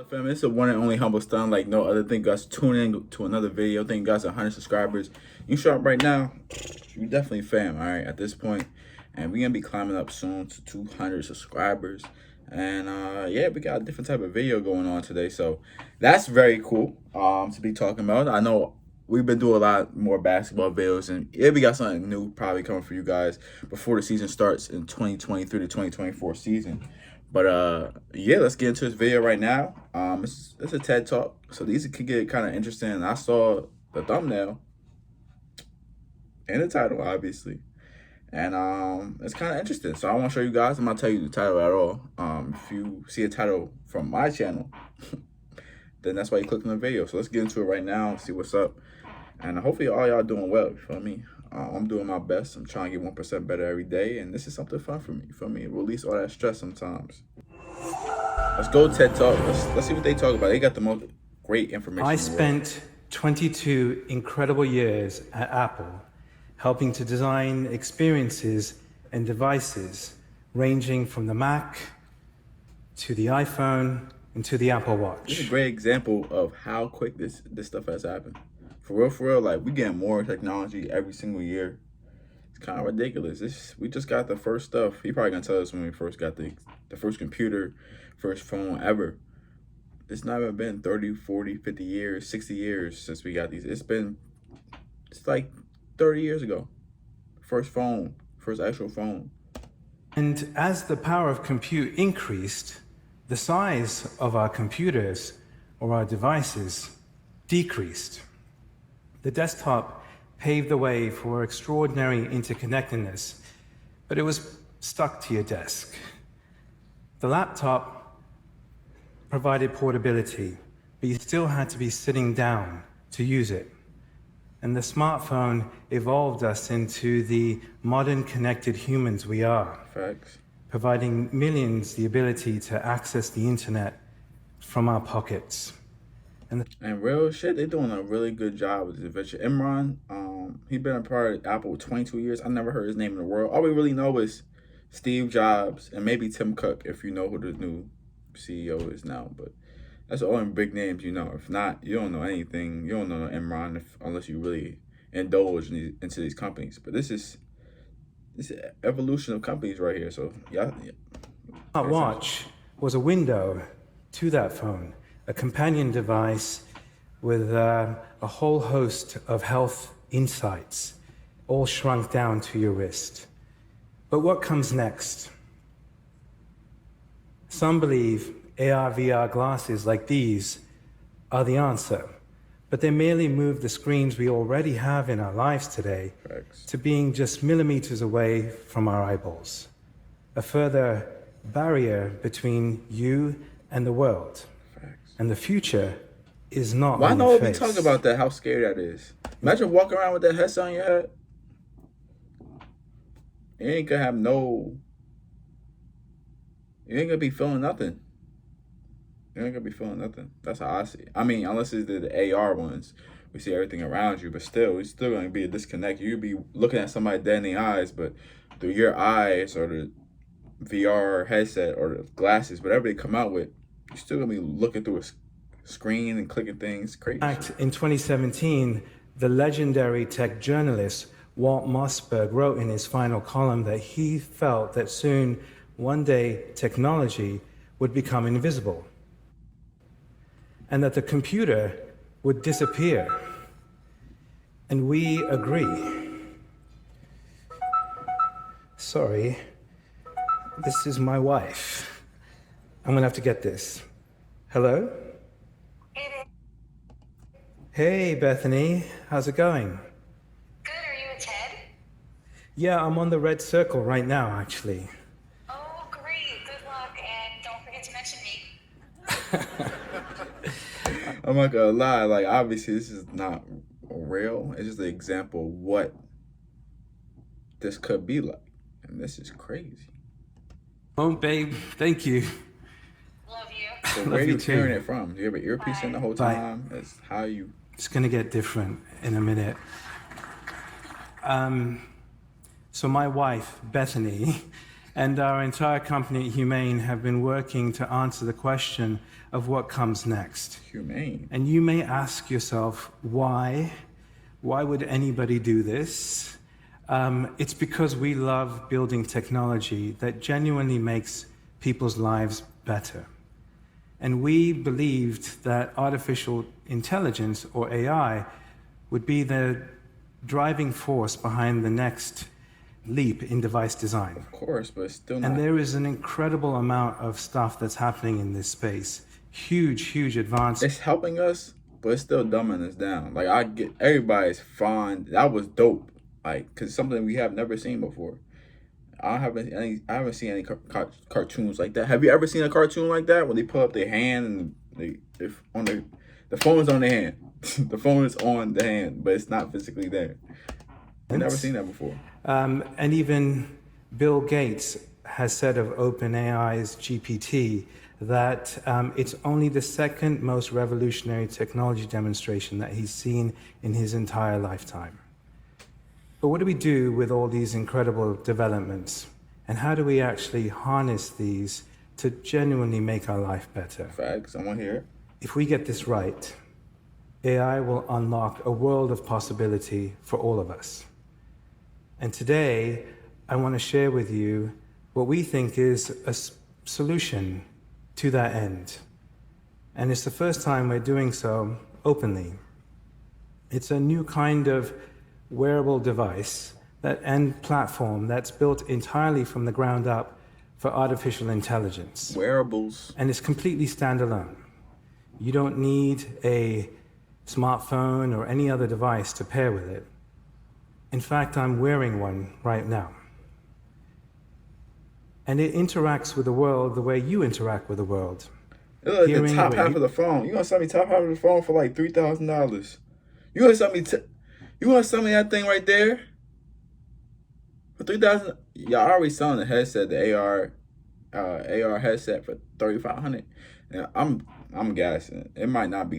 up, fam? It's the one and only Humbledstunna, like no other. Thank you guys for tuning in to another video. Thank you guys for 100 subscribers. You show up right now, you definitely fam, all right, at this point. And we're going to be climbing up soon to 200 subscribers. And yeah, we got a different type of video going on today. So that's very cool to be talking about. I know we've been doing a lot more basketball videos, and yeah, we got something new probably coming for you guys before the season starts in 2023 to 2024 season. But yeah, let's get into this video right now. It's a TED Talk, so these could get kind of interesting. I saw the thumbnail and the title, obviously, and it's kind of interesting. So I want to show you guys. I'm not tell you the title at all. If you see a title from my channel, then that's why you click on the video. So let's get into it right now, see what's up, and hopefully all y'all doing well. You feel me? I'm doing my best. I'm trying to get 1% better every day, and this is something fun for me. You feel me? Release all that stress sometimes. Let's go TED Talk. Let's see what they talk about. They got the most great information. I spent 22 incredible years at Apple, helping to design experiences and devices ranging from the Mac to the iPhone and to the Apple Watch. This is a great example of how quick this stuff has happened. For real, like we getting more technology every single year. It's kind of ridiculous. We just got the first stuff. He probably gonna tell us when we first got the first computer, first phone ever. It's not even been 30, 40, 50 years, 60 years since we got these. It's like 30 years ago. First phone, first actual phone. And as the power of compute increased, the size of our computers or our devices decreased. The desktop paved the way for extraordinary interconnectedness, but it was stuck to your desk. The laptop provided portability, but you still had to be sitting down to use it. And the smartphone evolved us into the modern connected humans we are. Facts. Providing millions the ability to access the internet from our pockets. And real shit, they're doing a really good job with this adventure. Imran, he been a part of Apple 22 years. I never heard his name in the world. All we really know is Steve Jobs and maybe Tim Cook, if you know who the new CEO is now. But that's the only big names you know. If not, you don't know anything. You don't know Imran unless you really indulge into these companies. But this is evolution of companies right here. So yeah. Our watch was a window to that phone, a companion device with a whole host of health insights, all shrunk down to your wrist. But what comes next? Some believe AR/VR glasses like these are the answer, but they merely move the screens we already have in our lives today to being just millimeters away from our eyeballs, a further barrier between you and the world. And the future is not. Why not we talk about that? How scary that is. Imagine walking around with that headset on your head. You ain't gonna have no. You ain't gonna be feeling nothing. You ain't gonna be feeling nothing. That's how I see it. I mean, unless it's the AR ones, we see everything around you, but still, it's still gonna be a disconnect. You'll be looking at somebody dead in the eyes, but through your eyes or the VR headset or the glasses, whatever they come out with, you're still gonna be looking through a screen and clicking things. Crazy. In fact, in 2017, the legendary tech journalist Walt Mossberg wrote in his final column that he felt that soon, one day, technology would become invisible, and that the computer would disappear. And we agree. Sorry, this is my wife. I'm gonna have to get this. Hello? Hey, Bethany. How's it going? Good. Are you and Ted? Yeah, I'm on the red circle right now, actually. Oh, great. Good luck, and don't forget to mention me. I'm not gonna lie. Like, obviously, this is not real. It's just an example of what this could be like. And this is crazy. Oh, babe. Thank you. Love you. So Love where are you you too. hearing it from? Do you have an earpiece in the whole Bye. time? That's how you... It's gonna get different in a minute. So my wife, Bethany, and our entire company at Humane have been working to answer the question of what comes next. Humane. And you may ask yourself, why? Why would anybody do this? It's because we love building technology that genuinely makes people's lives better. And we believed that artificial intelligence, or AI, would be the driving force behind the next leap in device design. Of course, but it's still not. And there is an incredible amount of stuff that's happening in this space. Huge advances. It's helping us, but it's still dumbing us down. Like, I get everybody's fine. That was dope. Like, cause it's something we have never seen before. I haven't seen any cartoons like that. Have you ever seen a cartoon like that where they pull up their hand and the phone is on their hand? The phone is on the hand, but it's not physically there. I've never seen that before. And even Bill Gates has said of OpenAI's GPT that it's only the second most revolutionary technology demonstration that he's seen in his entire lifetime. But what do we do with all these incredible developments? And how do we actually harness these to genuinely make our life better? Facts, someone here. If we get this right, AI will unlock a world of possibility for all of us. And today, I want to share with you what we think is a solution to that end. And it's the first time we're doing so openly. It's a new kind of wearable device and platform that's built entirely from the ground up for artificial intelligence. Wearables. And it's completely standalone. You don't need a smartphone or any other device to pair with it. In fact, I'm wearing one right now. And it interacts with the world the way you interact with the world. Look, the top half of the phone. You gonna sell me top half of the phone for like $3,000? You gonna sell me? You gonna sell me that thing right there for $3,000? Y'all already selling the headset, the AR headset for $3,500. And I'm guessing it might not be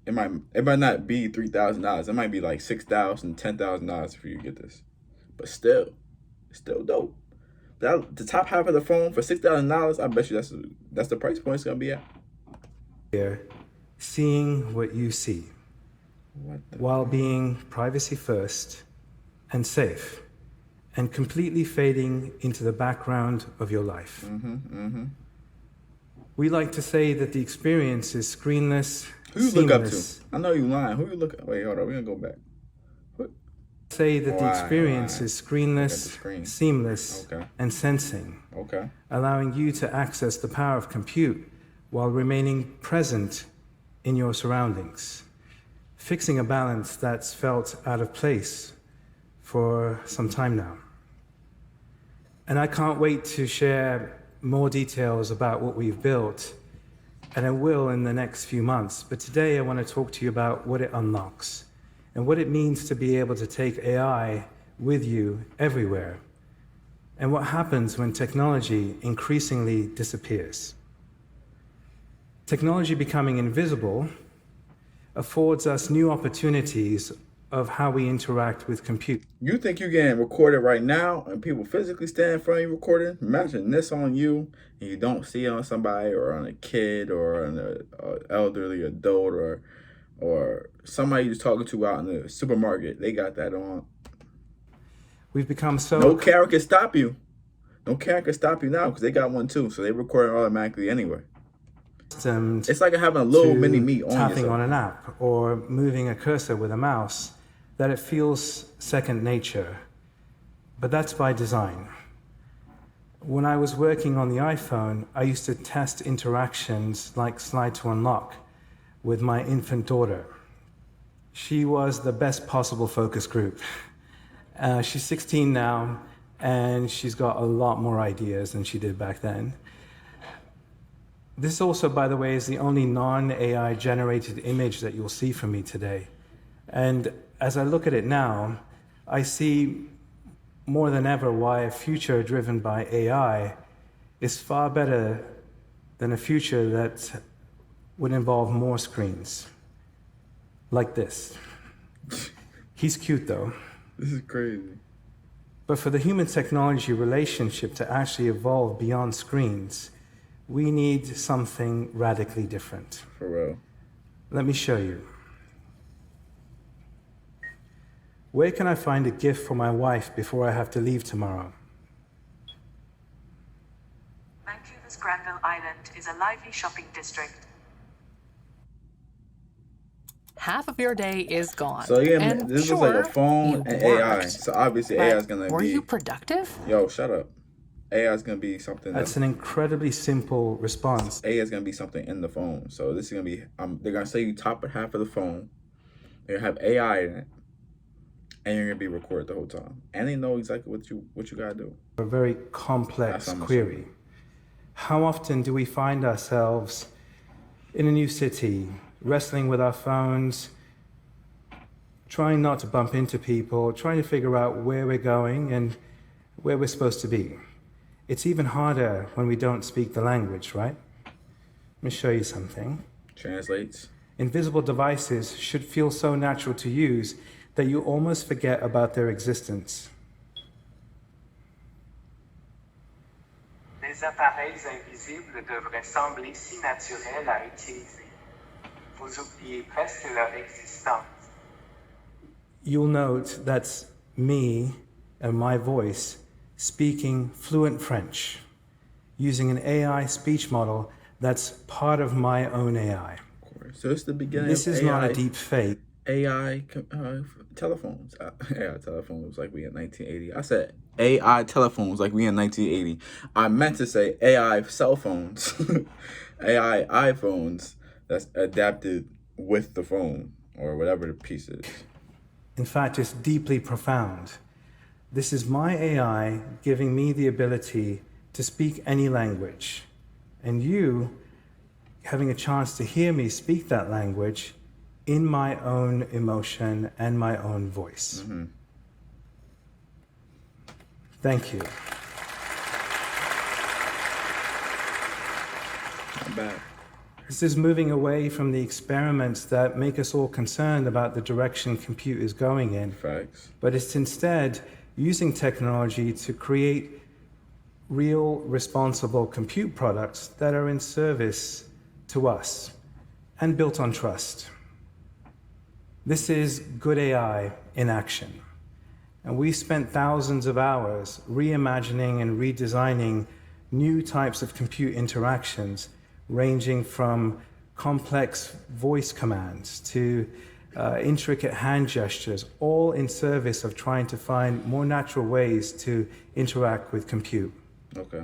it might not be $3,000. It might be like $6,000, $10,000 for you to get this. But still, it's still dope. The top half of the phone for $6,000. I bet you that's the price point it's gonna be at. Here, seeing what you see, while being privacy first and safe, and completely fading into the background of your life. We like to say that the experience is screenless, Who you seamless. look up to? I know you lying. Who you look at? Wait, hold on. We're gonna go back. Say that the experience is screenless, seamless, Okay. and sensing, Okay. allowing you to access the power of compute while remaining present in your surroundings, fixing a balance that's felt out of place for some time now. And I can't wait to share more details about what we've built, and I will in the next few months. But today I want to talk to you about what it unlocks and what it means to be able to take AI with you everywhere, and what happens when technology increasingly disappears. Technology becoming invisible affords us new opportunities of how we interact with compute. You think you getting recorded right now and people physically stand in front of you recording? Imagine this on you and you don't see it on somebody or on a kid or on an elderly adult or somebody you're talking to out in the supermarket. They got that on. We've become so... No camera can stop you. No camera can stop you now because they got one too. So they record it automatically anyway. It's like having a little mini me on tapping yourself. on an app or moving a cursor with a mouse, that it feels second nature. But that's by design. When I was working on the iPhone, I used to test interactions like slide to unlock with my infant daughter. She was the best possible focus group. She's 16 now, and she's got a lot more ideas than she did back then. This also, by the way, is the only non-AI generated image that you'll see from me today. And as I look at it now, I see more than ever why a future driven by AI is far better than a future that would involve more screens. Like this. He's cute though. This is crazy. But for the human-technology relationship to actually evolve beyond screens, we need something radically different. For real. Let me show you. Where can I find a gift for my wife before I have to leave tomorrow? Vancouver's Granville Island is a lively shopping district. Half of your day is gone. So yeah, and this sure, was like a phone you and worked, AI. So obviously but AI is gonna were be. you productive? Yo, shut up. AI is gonna be something That's an incredibly simple response. AI is gonna be something in the phone. So this is gonna be. They're gonna say you top half of the phone. They're gonna have AI in it, and you're gonna be recorded the whole time, and they know exactly what you gotta do. A very complex query. How often do we find ourselves in a new city, wrestling with our phones, trying not to bump into people, trying to figure out where we're going and where we're supposed to be? It's even harder when we don't speak the language, right? Let me show you something. Translates. Invisible devices should feel so natural to use that you almost forget about their existence. Les appareils invisibles devraient sembler si naturels à utiliser. Vous oubliez presque leur existence. You'll note that's me and my voice speaking fluent French, using an AI speech model that's part of my own AI. So it's the beginning. This is of AI, not a deep fake. AI telephones. AI telephones like we in 1980. I said AI telephones like we in 1980. I meant to say AI cell phones. AI iPhones that's adapted with the phone or whatever the piece is. In fact, it's deeply profound. This is my AI giving me the ability to speak any language, and you having a chance to hear me speak that language in my own emotion and my own voice. Mm-hmm. Thank you. Not bad. This is moving away from the experiments that make us all concerned about the direction compute is going in. Facts. But it's instead using technology to create real, responsible compute products that are in service to us and built on trust. This is good AI in action. And we spent thousands of hours reimagining and redesigning new types of compute interactions, ranging from complex voice commands to intricate hand gestures, all in service of trying to find more natural ways to interact with compute. Okay.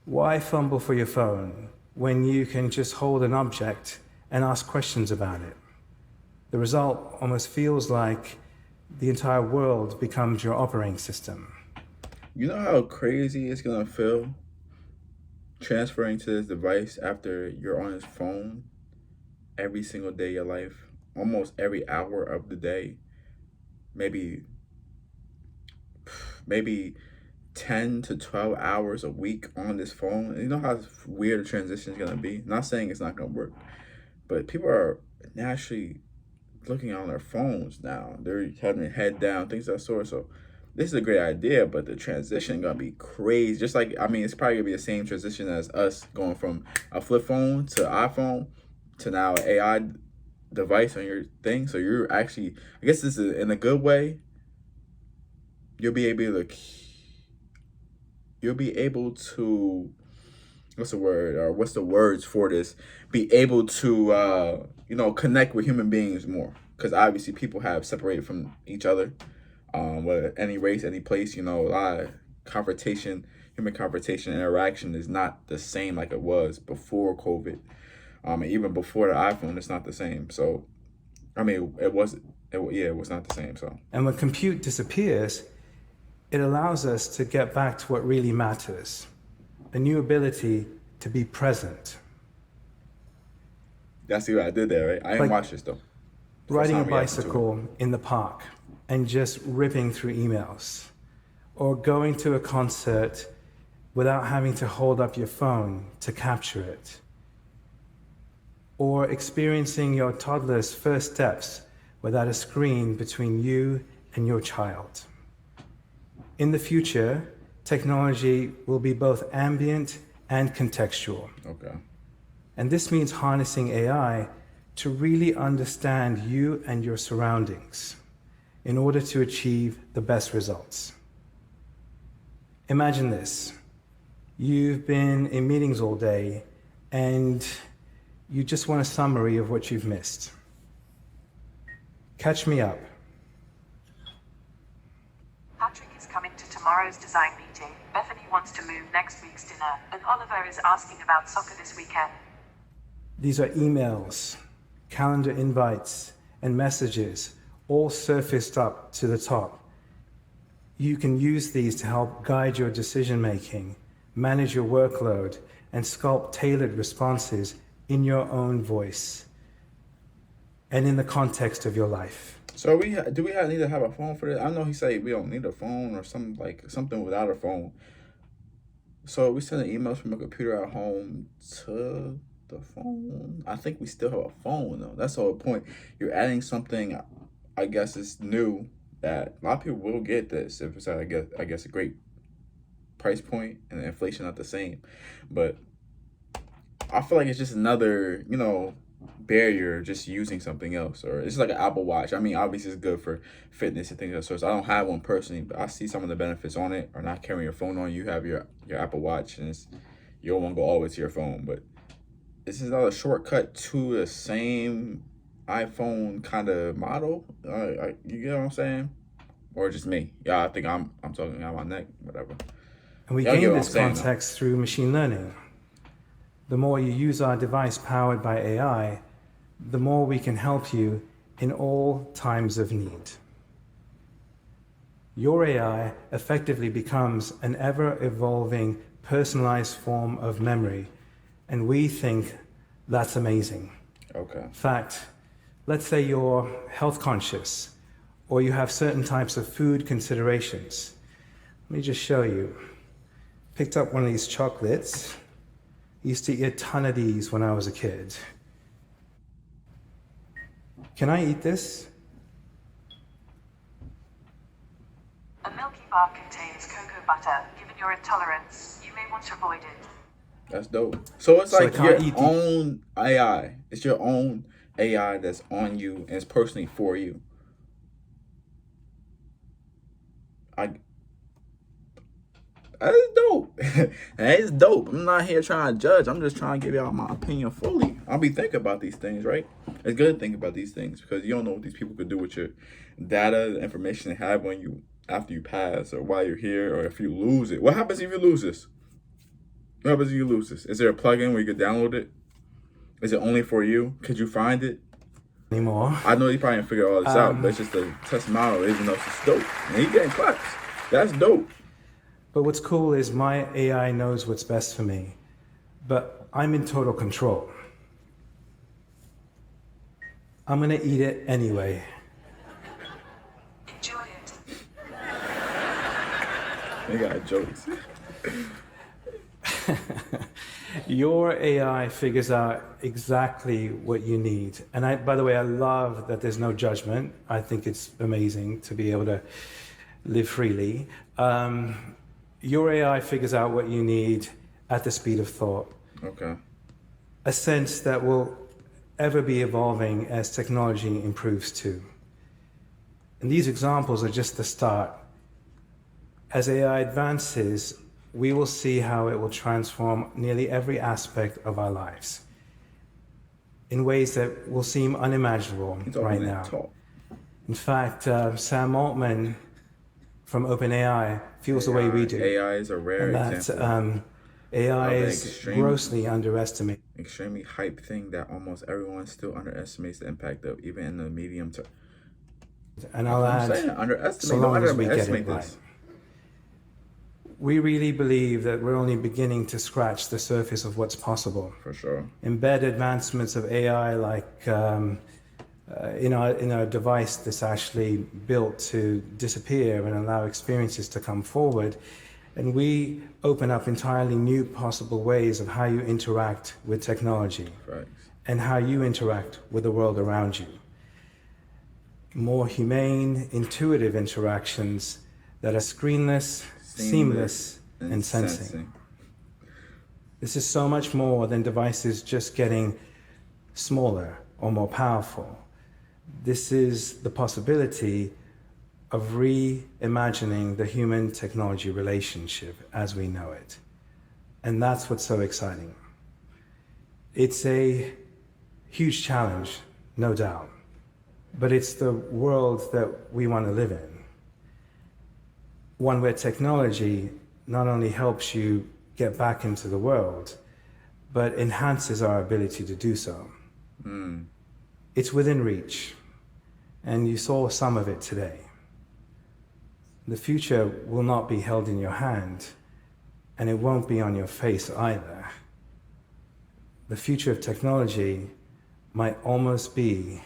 Why fumble for your phone when you can just hold an object and ask questions about it? The result almost feels like the entire world becomes your operating system. You know how crazy it's gonna feel transferring to this device after you're on his phone every single day of your life, almost every hour of the day, maybe 10 to 12 hours a week on this phone. And you know how weird the transition is gonna be? Not saying it's not gonna work, but people are naturally looking on their phones now. They're having their head down, things of that sort. So this is a great idea, but the transition gonna be crazy. Just like, I mean, it's probably gonna be the same transition as us going from a flip phone to iPhone to now an AI device on your thing. So you're actually, I guess this is in a good way. You'll be able to, what's the word, or what's the words for this? Be able to, connect with human beings more. Because obviously people have separated from each other. Whether any race, any place, a lot of human confrontation, interaction is not the same like it was before COVID. And even before the iPhone, it's not the same. So, I mean, it was not the same. So, and when compute disappears, it allows us to get back to what really matters, a new ability to be present. That's what I did there, right? I didn't watch this though. Riding a bicycle in the park and just ripping through emails, or going to a concert without having to hold up your phone to capture it, or experiencing your toddler's first steps without a screen between you and your child. In the future, technology will be both ambient and contextual. Okay. And this means harnessing AI to really understand you and your surroundings in order to achieve the best results. Imagine this. You've been in meetings all day and you just want a summary of what you've missed. Catch me up. Patrick is coming to tomorrow's design meeting. Bethany wants to move next week's dinner, and Oliver is asking about soccer this weekend. These are emails, calendar invites, and messages all surfaced up to the top. You can use these to help guide your decision making, manage your workload, and sculpt tailored responses in your own voice and in the context of your life. So do we need to have a phone for this? I know he said we don't need a phone or something without a phone. So we sending emails from a computer at home to the phone. I think we still have a phone though. That's the whole point. You're adding something, I guess it's new, that a lot of people will get this if it's at, I guess a great price point and the inflation not the same. But I feel like it's just another, barrier just using something else. Or it's like an Apple Watch. I mean, obviously it's good for fitness and things of that sort. So I don't have one personally, but I see some of the benefits on it. Or not carrying your phone on. You have your Apple Watch and you don't want to go all the way to your phone. But this is not a shortcut to the same iPhone kind of model. You get what I'm saying? Or just me? Yeah, I think I'm talking out my neck, whatever. And we gain this context through machine learning. The more you use our device powered by AI, the more we can help you in all times of need. Your AI effectively becomes an ever-evolving, personalized form of memory, and we think that's amazing. Okay. In fact, let's say you're health conscious, or you have certain types of food considerations. Let me just show you. Picked up one of these chocolates. Used to eat a ton of these when I was a kid. Can I eat this? A Milky Bar contains cocoa butter. Given your intolerance, you may want to avoid it. That's dope. So it's like your eat own AI. It's your own AI that's on you and it's personally for you. That is dope. That is dope. I'm not here trying to judge. I'm just trying to give y'all my opinion fully. I'll be thinking about these things, right? It's good to think about these things because you don't know what these people could do with your data, the information they have when you after you pass or while you're here or if you lose it. What happens if you lose this? What happens if you lose this? Is there a plugin where you could download it? Is it only for you? Could you find it? Anymore. I know you probably didn't figure all this out, but it's just a test model, even though it's dope. And he getting claps. That's dope. But what's cool is my AI knows what's best for me, but I'm in total control. I'm gonna eat it anyway. Enjoy it. They got jokes. Your AI figures out exactly what you need. And by the way, I love that there's no judgment. I think it's amazing to be able to live freely. Your AI figures out what you need at the speed of thought. Okay. A sense that will ever be evolving as technology improves too. And these examples are just the start. As AI advances, we will see how it will transform nearly every aspect of our lives in ways that will seem unimaginable right now. In fact, Sam Altman from OpenAI feels the way we do. AI is a rare example. AI is grossly underestimated. Extremely hype thing that almost everyone still underestimates the impact of, even in the medium term. And I'll add, so long as we get it right. We really believe that we're only beginning to scratch the surface of what's possible. For sure. Embed advancements of AI like in a device that's actually built to disappear and allow experiences to come forward. And we open up entirely new possible ways of how you interact with technology. Right. And how you interact with the world around you. More humane, intuitive interactions that are screenless, seamless, and sensing. This is so much more than devices just getting smaller or more powerful. This is the possibility of reimagining the human-technology relationship as we know it. And that's what's so exciting. It's a huge challenge, no doubt, but it's the world that we want to live in. One where technology not only helps you get back into the world, but enhances our ability to do so. It's within reach, and you saw some of it today. The future will not be held in your hand, and it won't be on your face either. The future of technology might almost be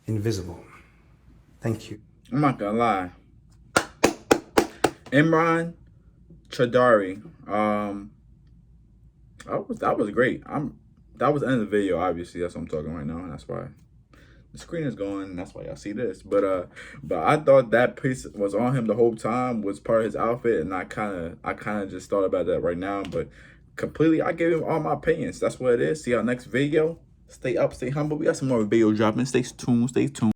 invisible. Thank you. I'm not gonna lie. Imran Chaudhri, that was great. That was the end of the video, obviously. That's what I'm talking right now, and that's why the screen is going, and that's why y'all see this. But I thought that piece was on him the whole time, was part of his outfit, and I kinda just thought about that right now. But completely, I gave him all my opinions. That's what it is. See y'all next video. Stay up, stay humble. We got some more video dropping. Stay tuned, stay tuned.